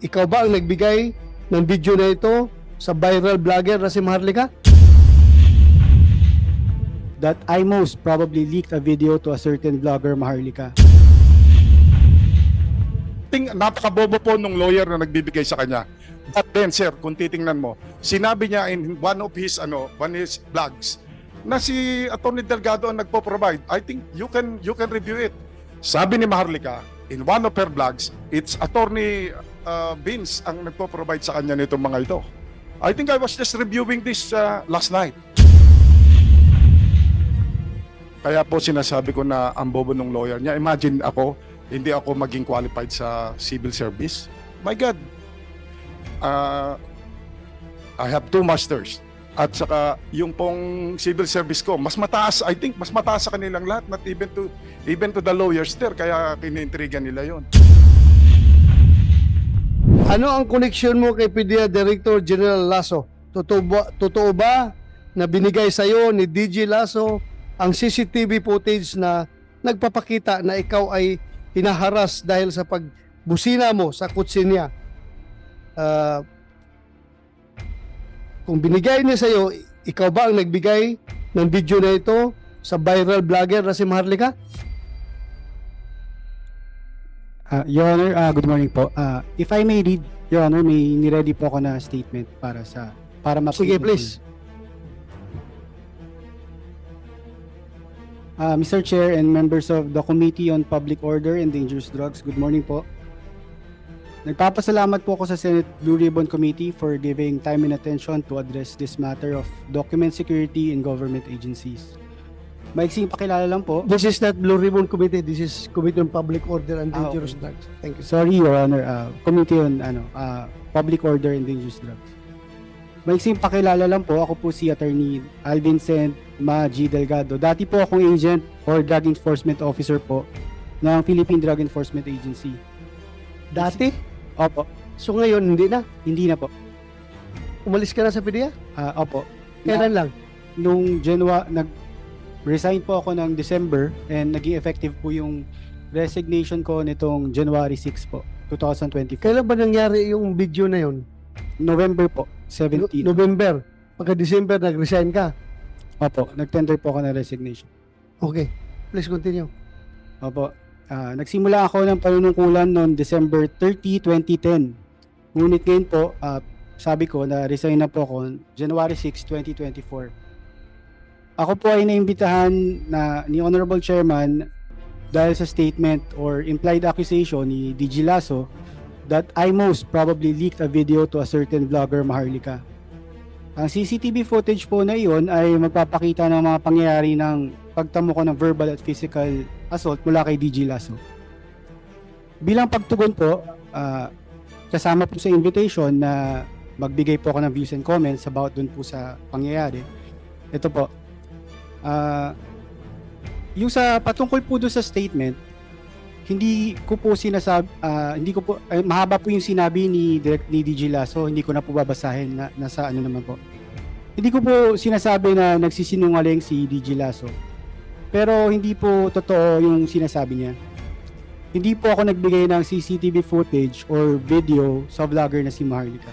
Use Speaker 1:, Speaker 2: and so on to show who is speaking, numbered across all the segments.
Speaker 1: Ikaw ba ang nagbigay ng video na ito sa viral vlogger na si Maharlika?
Speaker 2: That I most probably leaked a video to a certain vlogger, Maharlika.
Speaker 3: Napakabobo po nung lawyer na nagbibigay sa kanya. But then, sir, kung titingnan mo, sinabi niya in one of his vlogs na si Atty. Delgado ang nagpo-provide. I think you can review it. Sabi ni Maharlika, in one of her vlogs, it's Atty. Vince ang nagpo-provide sa kanya nitong mga ito. I think I was just reviewing this last night. Kaya po sinasabi ko na ang bobo ng lawyer niya. Imagine ako, hindi ako maging qualified sa civil service. My God. I have 2 masters. At saka yung pong civil service ko, mas mataas, I think, mas mataas sa kanilang lahat, not even to the lawyers there, kaya kiniintriga nila yon.
Speaker 1: Ano ang connection mo kay PDEA Director General Lasso? Totoo ba na binigay sa iyo ni DJ Lasso ang CCTV footage na nagpapakita na ikaw ay hinaharas dahil sa pagbusina mo sa kutsi niya? Kung binigay niya sa iyo, ikaw ba ang nagbigay ng video na ito sa viral vlogger na si Maharlika?
Speaker 2: Your Honor, good morning po. If I may read, Your Honor, may niready po ako na statement para
Speaker 1: Sige, please.
Speaker 2: Mr. Chair and members of the Committee on Public Order and Dangerous Drugs, good morning po. Nagpapasalamat po ako sa Senate Blue Ribbon Committee for giving time and attention to address this matter of document security in government agencies. Maiksing pakilala lang po.
Speaker 1: This is not Blue Ribbon Committee. This is Committee on Public Order and Dangerous Drugs. Thank you.
Speaker 2: Sorry, Your Honor. Committee on Public Order and Dangerous Drugs. Maiksing pakilala lang po. Ako po si Attorney Alvin Sen G. Delgado. Dati po akong agent or drug enforcement officer po ng Philippine Drug Enforcement Agency.
Speaker 1: Dati?
Speaker 2: Opo.
Speaker 1: So ngayon, hindi na?
Speaker 2: Hindi na po.
Speaker 1: Umalis ka na sa PDEA?
Speaker 2: Opo.
Speaker 1: Kailan lang?
Speaker 2: Nung nag-resign po ako ng December and naging effective po yung resignation ko nitong January 6 po, 2024.
Speaker 1: Kailan ba nangyari yung video na yun?
Speaker 2: November po, 17.
Speaker 1: November. Pagka-December, nag-resign ka?
Speaker 2: Opo, nag-tender po ako ng resignation.
Speaker 1: Okay. Please continue.
Speaker 2: Opo. Nagsimula ako ng panunungkulan noong December 30, 2010. Ngunit ngayon po, sabi ko na resign na po ako January 6, 2024. Ako po ay naimbitahan ni Honorable Chairman dahil sa statement or implied accusation ni DJ Lasso that I most probably leaked a video to a certain vlogger, Maharlika. Ang CCTV footage po na iyon ay magpapakita ng mga pangyayari ng pagtamo ko ng verbal at physical assault mula kay DJ Lasso. Bilang pagtugon po, kasama po sa invitation na magbigay po ako ng views and comments about dun po sa pangyayari. Ito po. Yung sa patungkol po doon sa statement, hindi ko po mahaba po yung sinabi ni DJ Lasso, hindi ko na po babasahin na nasa ano naman po. Hindi ko po sinasabi na nagsisinungaling si DJ Lasso. Pero hindi po totoo yung sinasabi niya. Hindi po ako nagbigay ng CCTV footage or video sa vlogger na si Maharlika.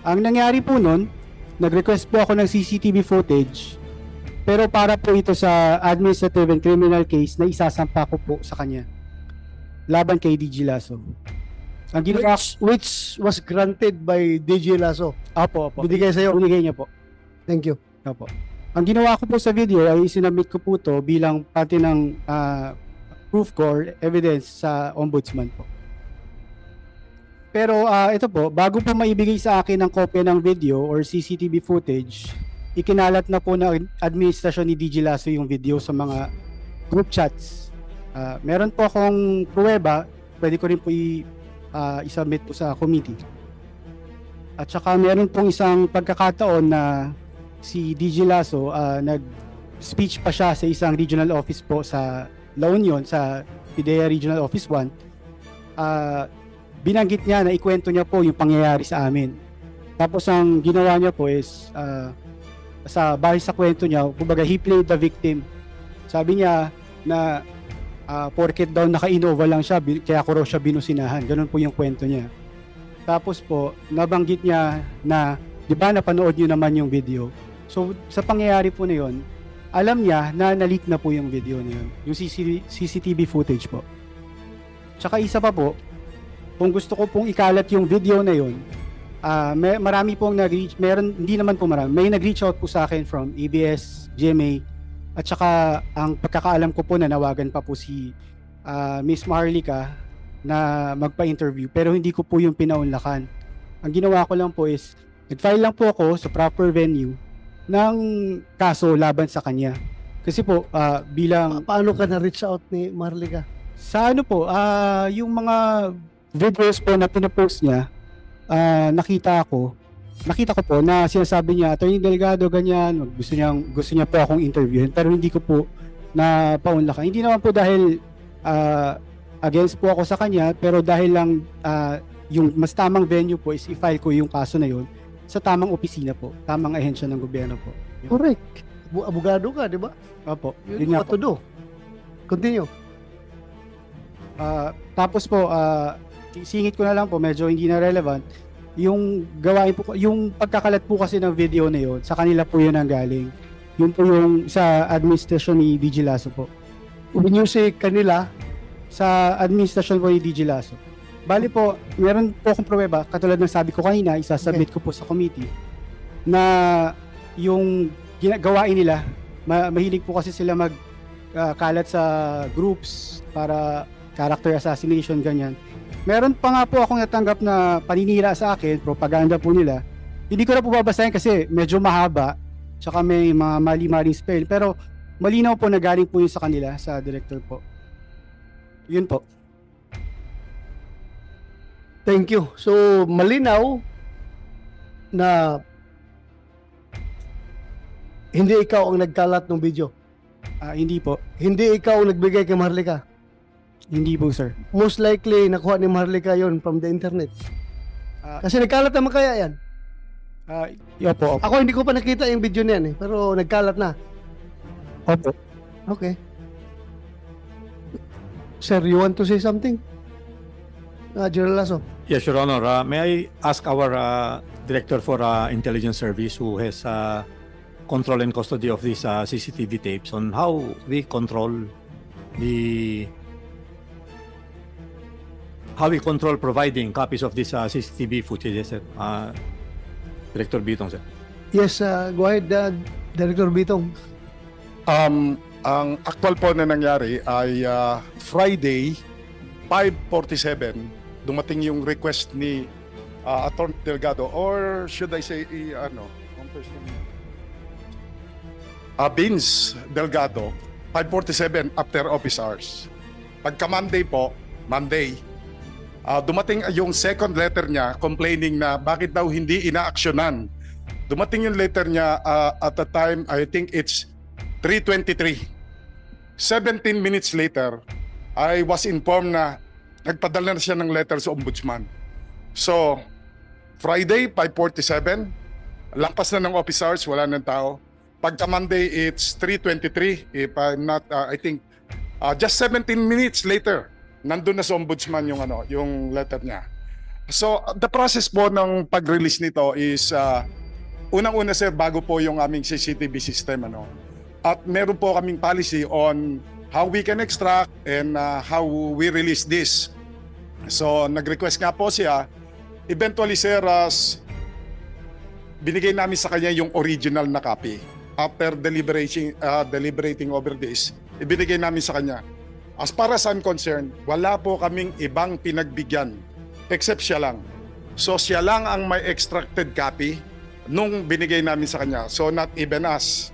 Speaker 2: Ang nangyari po nun, nag-request po ako ng CCTV footage, pero para po ito sa administrative and criminal case na isasampa ko po sa kanya laban kay DJ Lasso. Ang ginawa,
Speaker 1: Which was granted by DJ Lasso.
Speaker 2: Opo.
Speaker 1: Binigay sa'yo.
Speaker 2: Binigay niya po.
Speaker 1: Thank you.
Speaker 2: Opo. Ang ginawa ko po sa video ay sinabit ko po to bilang parte ng proof ko or evidence sa ombudsman po. Pero ito po, bago po maibigay sa akin ang kopya ng video or CCTV footage, ikinalat na po ng administrasyon ni DJ Lasso yung video sa mga group chats. Meron po akong pruweba, pwede ko rin po i-submit po sa committee. At saka meron pong isang pagkakataon na si DJ Lasso, nag-speech pa siya sa isang regional office po sa La Union, sa PDEA Regional Office 1. Binanggit niya na ikwento niya po yung pangyayari sa amin. Tapos ang ginawa niya po is, bahit sa kwento niya, kumbaga he played the victim. Sabi niya na porket daw naka-Innova lang siya, kaya ko raw siya binusinahan. Ganun po yung kwento niya. Tapos po, nabanggit niya na, di ba napanood niyo naman yung video. So, sa pangyayari po na yun, alam niya na na-leak na po yung video na yun. Yung CCTV footage po. Tsaka isa pa po, kung gusto ko pong ikalat yung video na yun, marami pong nag-reach, hindi naman po marami, may nag-reach out po sa akin from ABS, GMA, at saka ang pagkakaalam ko po na nawagan pa po si Miss Maharlika na magpa-interview, pero hindi ko po yung pinaunlakan. Ang ginawa ko lang po is, nag-file lang po ako sa proper venue ng kaso laban sa kanya. Kasi po, bilang...
Speaker 1: Paano ka na-reach out ni Marlica?
Speaker 2: Sa ano po, yung mga videos po na pinapost niya, nakita ko po na sinasabi niya, Attorney Delgado, ganyan, gusto niya po akong interviewin, pero hindi ko po na paunlakan. Hindi naman po dahil against po ako sa kanya, pero dahil lang yung mas tamang venue po is i-file ko yung kaso na yun sa tamang opisina po, tamang ahensya ng gobyerno po. Yun.
Speaker 1: Correct. Abogado ka, di ba?
Speaker 2: Opo,
Speaker 1: Yun
Speaker 2: yun nga
Speaker 1: what
Speaker 2: po.
Speaker 1: to do. Continue.
Speaker 2: Tapos po, singit ko na lang po, medyo hindi na relevant. Yung gawain po, yung pagkakalat po kasi ng video na yun, sa kanila po yun ang galing. Yun po yung sa administrasyon ni DG Lasso po.
Speaker 1: When you say kanila,
Speaker 2: Sa administrasyon po ni DG Lasso. Bali po, meron po akong pruweba, katulad ng sabi ko kanina, isasubmit ko po sa committee, na yung gawain nila, mahilig po kasi sila magkalat sa groups para character assassination, ganyan. Meron pa nga po akong natanggap na paninira sa akin, propaganda po nila. Hindi ko na po babasahin kasi medyo mahaba, tsaka may mga mali-maling spell, pero malinaw po na galing po yun sa kanila, sa director po. Yun po.
Speaker 1: thank you. So, malinaw na hindi ikaw ang nagkalat ng video.
Speaker 2: Hindi po.
Speaker 1: Hindi ikaw ang nagbigay kay Marlica.
Speaker 2: Hindi po, sir.
Speaker 1: Most likely, nakuha ni Marlica yon from the internet. Kasi nagkalat naman kaya yan.
Speaker 2: Opo.
Speaker 1: Ako hindi ko pa nakita yung video niyan pero nagkalat na.
Speaker 2: Opo.
Speaker 1: Okay. Sir, you want to say something? General Lasso.
Speaker 4: Yes, Your Honor. May I ask our Director for Intelligence Service, who has control and custody of these CCTV tapes, on how we control providing copies of these CCTV footages, sir? Director Bitong, sir.
Speaker 1: Yes, go ahead, Director Bitong.
Speaker 3: Ang actual po na nangyari ay Friday 5:47 dumating yung request ni Attorney Delgado, or should I say Vince Delgado, 5:47 after office hours. Pagka Monday po, dumating yung second letter niya complaining na bakit daw hindi inaaksyonan. Dumating yung letter niya at the time, I think it's 3:23. 17 minutes later, I was informed na nagpadala na siya ng letter sa ombudsman. So, Friday, 5:47, lampas na ng office hours, wala nang tao. Pagka Monday, it's 3:23. If I'm not, I think, just 17 minutes later, nandun na sa ombudsman yung letter niya. So, the process po ng pag-release nito is, unang-una sir, bago po yung aming CCTV system, at meron po kaming policy on how we can extract and how we release this. So, nag-request nga po siya. Eventually, sir, binigay namin sa kanya yung original na copy. After deliberating over this, ibinigay namin sa kanya. As far as I'm concerned, wala po kaming ibang pinagbigyan except siya lang. So, siya lang ang may extracted copy nung binigay namin sa kanya. So, not even us.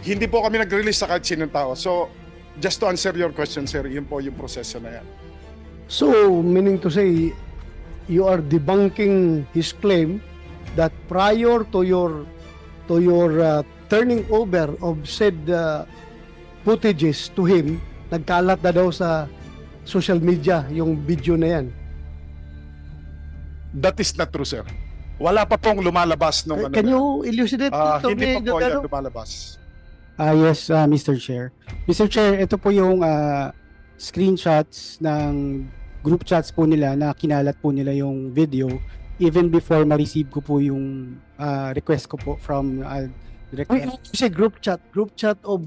Speaker 3: Hindi po kami nag-release sa kahit sinong tao. So, just to answer your question, sir, yun po yung proseso na yan.
Speaker 1: So, meaning to say, you are debunking his claim that prior to your turning over of said footages to him, nagkalat na daw sa social media yung video na yan.
Speaker 3: That is not true, sir. Wala pa pong lumalabas nung
Speaker 1: Can you elucidate?
Speaker 3: hindi pa po yan lumalabas.
Speaker 2: Yes, Mr. Chair. Mr. Chair, ito po yung screenshots ng group chats po nila na kinalat po nila yung video even before ma-receive ko po yung request ko po from Director.
Speaker 1: Uy, kasi group chat of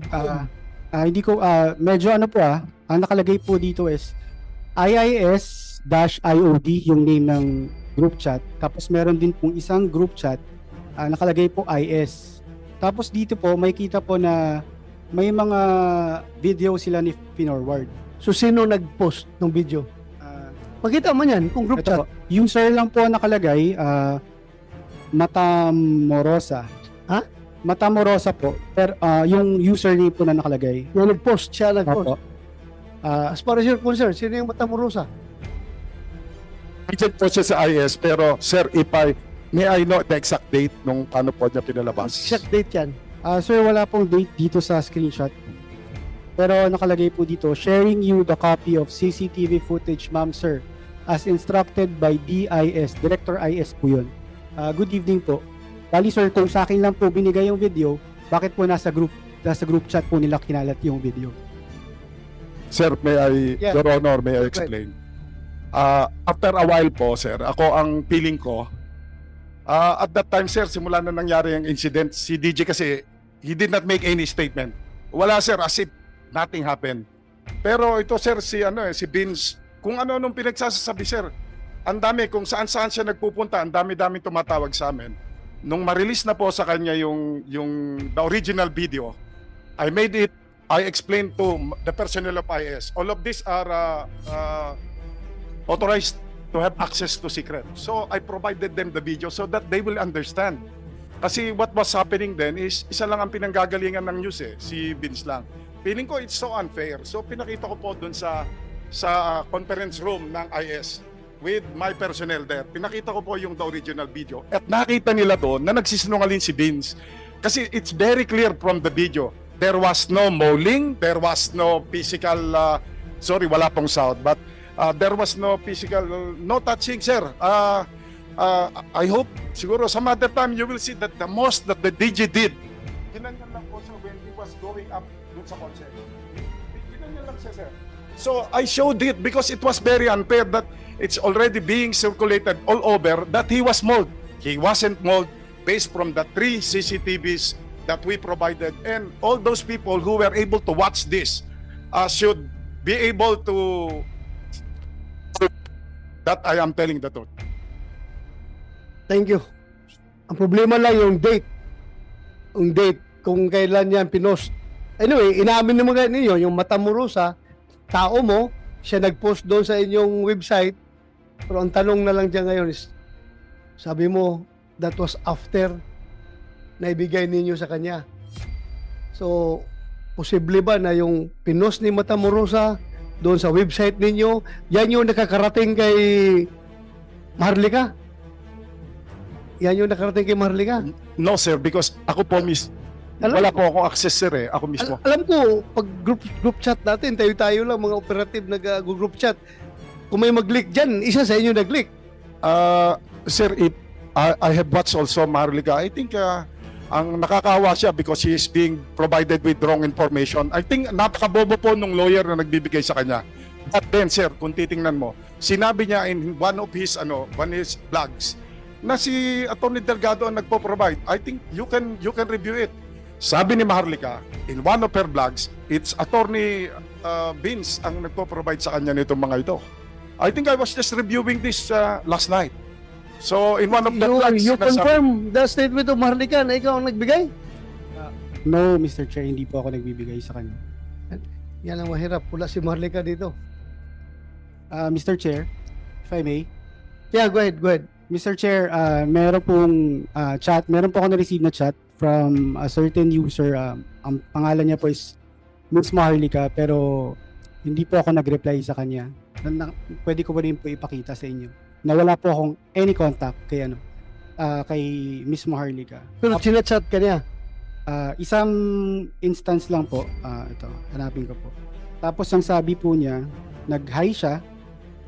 Speaker 2: Hindi ko, medyo ano po ang nakalagay po dito is IIS-IOD yung name ng group chat. Tapos meron din pong isang group chat, nakalagay po IS. Tapos dito po, may kita po na may mga video sila ni Finorward.
Speaker 1: So sino nag-post ng video? Pakita mo yan kung group
Speaker 2: Ito
Speaker 1: chat.
Speaker 2: po, user lang po nakalagay, Matamorosa.
Speaker 1: Ha?
Speaker 2: Matamorosa po. Pero yung username po na nakalagay.
Speaker 1: Yung nag-post, siya nag-post.
Speaker 2: Opo.
Speaker 1: As far as you're concerned, sino yung Matamorusa?
Speaker 3: Agent po siya sa IS, pero sir, may I know the exact date nung paano po niya pinalabas?
Speaker 1: Exact date yan.
Speaker 2: Sir, wala pong date dito sa screenshot. Pero nakalagay po dito, sharing you the copy of CCTV footage, ma'am sir, as instructed by DIS, Director IS po yun. Good evening po. Bali sir, kung sa akin lang po binigay yung video, bakit po nasa group chat po nila kinalat yung video?
Speaker 3: Sir, Your Honor, may I explain? After a while po, sir, ako ang feeling ko, at that time, sir, simula na nangyari yung incident, si DJ kasi, he did not make any statement. Wala, sir, as if nothing happened. Pero ito, sir, si Vince, kung nung pinagsasabi, sir, ang dami, kung saan-saan siya nagpupunta, ang dami-dami tumatawag sa amin. Nung ma-release na po sa kanya the original video, I explained to the personnel of IS, all of these are authorized to have access to secret. So I provided them the video so that they will understand. Kasi what was happening then is, isa lang ang pinanggagalingan ng news si Vince lang. Feeling ko it's so unfair. So pinakita ko po dun sa conference room ng IS with my personnel there. Pinakita ko po yung the original video. At nakita nila doon na nagsisinungaling si Vince. Kasi it's very clear from the video. There was no mauling, there was no physical, wala pong sound, but there was no physical, no touching, sir. I hope, siguro, some other time you will see that the most that the DJ did, ginanyan lang po siya when he was going up dun sa kotse. Ginanyan lang siya, sir. So, I showed it because it was very unfair that it's already being circulated all over that he was mauled. He wasn't mauled based from the 3 CCTVs that we provided, and all those people who were able to watch this should be able to that I am telling the truth.
Speaker 1: Thank you. Ang problema lang yung date. Yung date, kung kailan yan pinost. Anyway, inamin naman ninyo, yung Matamorusa, tao mo, siya nag-post doon sa inyong website, pero ang tanong na lang dyan ngayon is, sabi mo, that was after na ibigay ninyo sa kanya. So, posible ba na yung pinost ni Matamorusa doon sa website ninyo, yan yung nakakarating kay Maharlika? Yan yung nakarating kay Maharlika?
Speaker 3: No, sir, because ako po wala po akong access, sir. Ako mismo.
Speaker 1: Alam ko, pag group chat natin, tayo-tayo lang, mga operative nag-group chat. Kung may mag-leak dyan, isa sa inyo nag-leak.
Speaker 3: Sir, if I have watched also Maharlika, I think ang nakakawa siya because he is being provided with wrong information. I think napakabobo po nung lawyer na nagbibigay sa kanya. But then, sir, kung titingnan mo, sinabi niya in one of his vlogs na si Atty. Delgado ang nagpo-provide. I think you can review it. Sabi ni Maharlika, in one of her vlogs, it's Atty. Vince ang nagpo-provide sa kanya nitong mga ito. I think I was just reviewing this last night. So, in one of the vlogs,
Speaker 1: You confirm the statement of Maharlika na ikaw ang nagbigay?
Speaker 2: No, Mr. Chair, hindi po ako nagbibigay sa kanya.
Speaker 1: Yan ang mahirap. Wala si Maharlika dito.
Speaker 2: Mr. Chair, if I may.
Speaker 1: Yeah, go ahead.
Speaker 2: Mr. Chair, meron pong meron po ako na-receive na chat from a certain user. Ang pangalan niya po is Ms. Maharlika, pero hindi po ako nag-reply sa kanya. Pwede ko ba rin po ipakita sa inyo na wala po akong any contact kay kay Ms. Maharlika.
Speaker 1: Pero chinachat ka niya?
Speaker 2: Isang instance lang po. Ito, hanapin ko po. Tapos ang sabi po niya, nag-hi siya,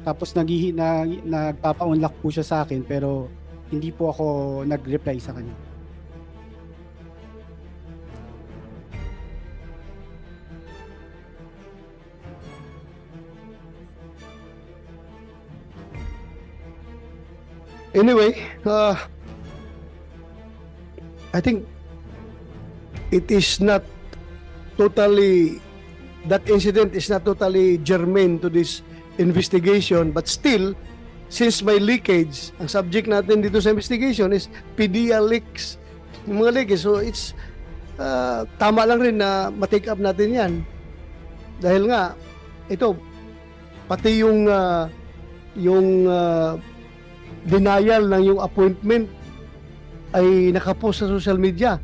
Speaker 2: tapos nagpapa-unlock po siya sa akin, pero hindi po ako nag-reply sa kanya.
Speaker 1: Anyway, I think it is not totally, that incident is not totally germane to this investigation, but still, since may leakage, ang subject natin dito sa investigation is PDEA leaks, yung mga leakage. So it's tama lang rin na ma-take up natin yan. Dahil nga, ito, pati yung denial ng yung appointment ay nakapost sa social media.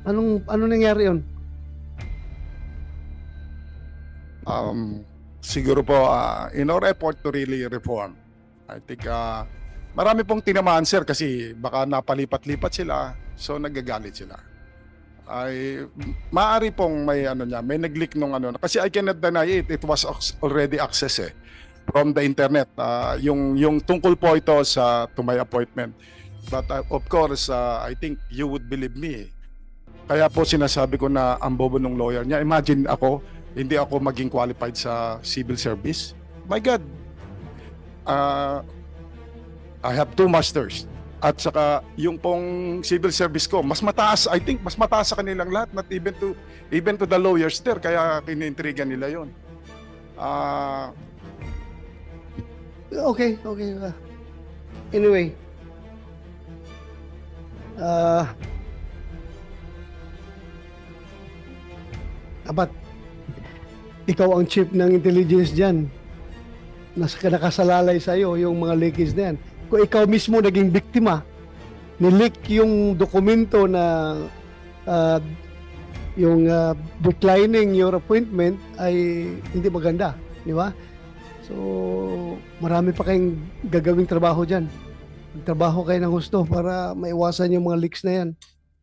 Speaker 1: Ano nangyari yun?
Speaker 3: Siguro po, in our effort to really reform, I think marami pong tinamaan, sir, kasi baka napalipat-lipat sila, so nagagalit sila. Ay maaari pong may may nag-leak nung kasi I cannot deny it was already access from the internet, yung tungkol po ito to my appointment. But of course, I think you would believe me. Kaya po sinasabi ko na ang bobo ng lawyer niya. Imagine ako, hindi ako maging qualified sa civil service. My God, I have 2 masters. At saka yung pong civil service ko, mas mataas, I think, mas mataas sa kanilang lahat, not even to the lawyers there, kaya kinintriga nila yon.
Speaker 1: Okay. Anyway, abat, ikaw ang chief ng intelligence dyan. Nakasalalay sa'yo yung mga leakage na yan. Kung ikaw mismo naging biktima, nileak yung dokumento na declining your appointment, ay hindi maganda, di ba? So, marami pa kayong gagawing trabaho dyan. Magtrabaho kayo ng gusto para maiwasan yung mga leaks na yan.